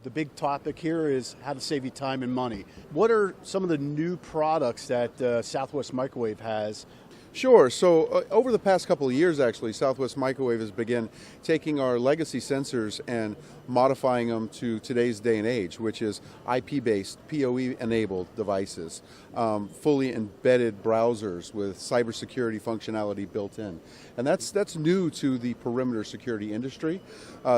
the big topic here is how to save you time and money. What are some of the new products that Southwest Microwave has? Sure. So over the past couple of years, actually, Southwest Microwave has begun taking our legacy sensors and modifying them to today's day and age, which is IP-based, PoE-enabled devices, fully embedded browsers with cybersecurity functionality built in. And that's new to the perimeter security industry.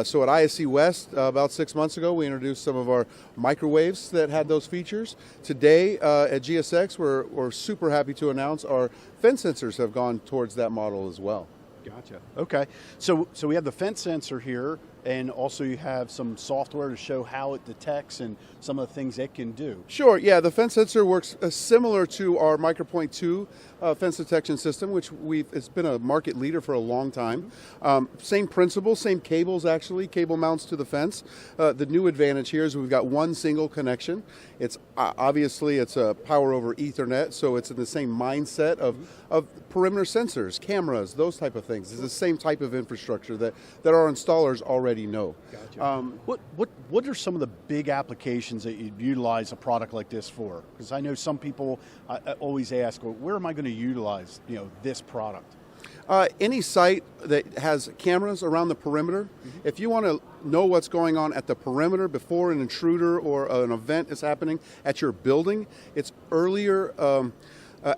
So at ISC West, about 6 months ago, we introduced some of our microwaves that had those features. Today at GSX, we're super happy to announce our fence sensors have gone towards that model as well. Gotcha. Okay. So we have the fence sensor here, and also you have some software to show how it detects and some of the things it can do. Sure, yeah, the fence sensor works similar to our Micropoint 2 fence detection system, which it's been a market leader for a long time. Same principle, same cables actually, cable mounts to the fence. The new advantage here is we've got one single connection. It's obviously it's a power over Ethernet, so it's in the same mindset of perimeter sensors, cameras, those type of things. It's the same type of infrastructure that our installers already know. Gotcha. What are some of the big applications that you'd utilize a product like this for? Because I know some people always ask, well, where am I going to utilize this product? Any site that has cameras around the perimeter, if you want to know what's going on at the perimeter before an intruder or an event is happening at your building, it's earlier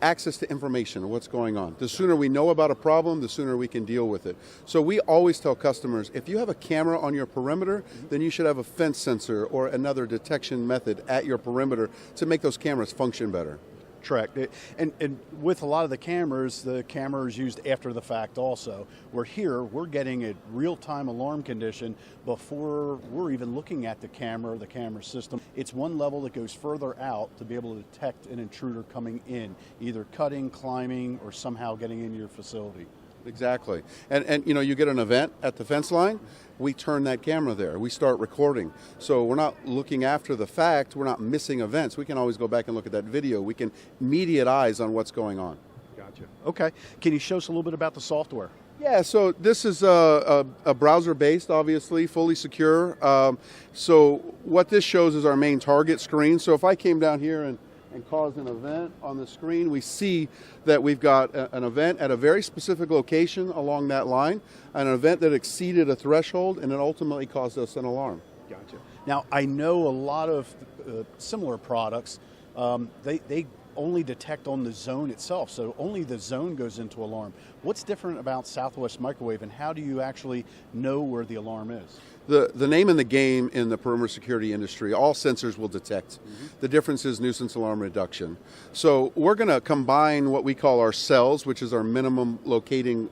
access to information of what's going on. The sooner we know about a problem, the sooner we can deal with it. So we always tell customers, if you have a camera on your perimeter, then you should have a fence sensor or another detection method at your perimeter to make those cameras function better. Correct. And with a lot of the camera is used after the fact also. We're getting a real-time alarm condition before we're even looking at the camera system. It's one level that goes further out to be able to detect an intruder coming in, either cutting, climbing, or somehow getting into your facility. Exactly. And you get an event at the fence line, we turn that camera there. We start recording. So we're not looking after the fact, we're not missing events. We can always go back and look at that video. We can immediate eyes on what's going on. Gotcha. Okay. Can you show us a little bit about the software? Yeah, so this is a browser-based, obviously, fully secure. So what this shows is our main target screen. So if I came down here and cause an event on the screen, we see that we've got an event at a very specific location along that line, an event that exceeded a threshold, and it ultimately caused us an alarm. Gotcha. Now, I know a lot of similar products, they only detect on the zone itself, so only the zone goes into alarm. What's different about Southwest Microwave, and how do you actually know where the alarm is? The name in the game in the perimeter security industry, all sensors will detect. The difference is nuisance alarm reduction. So we're going to combine what we call our cells, which is our minimum locating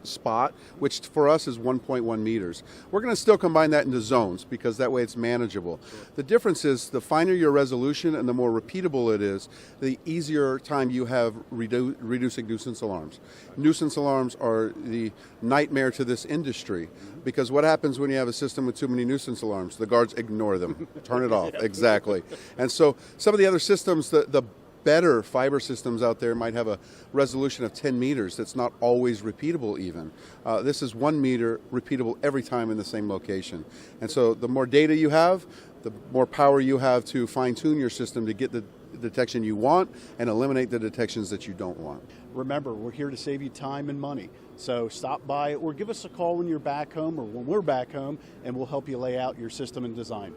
spot, which for us is 1.1 meters. We're going to still combine that into zones because that way it's manageable. The difference is the finer your resolution and the more repeatable it is, the easier time you have reducing nuisance alarms. Nuisance alarms are the nightmare to this industry because what happens when you have a system with too many nuisance alarms? The guards ignore them, turn it off, exactly. And so some of the other systems, the better fiber systems out there might have a resolution of 10 meters that's not always repeatable even. This is 1 meter repeatable every time in the same location. And so the more data you have, the more power you have to fine-tune your system to get the detection you want and eliminate the detections that you don't want. Remember, we're here to save you time and money. So stop by or give us a call when you're back home or when we're back home, and we'll help you lay out your system and design.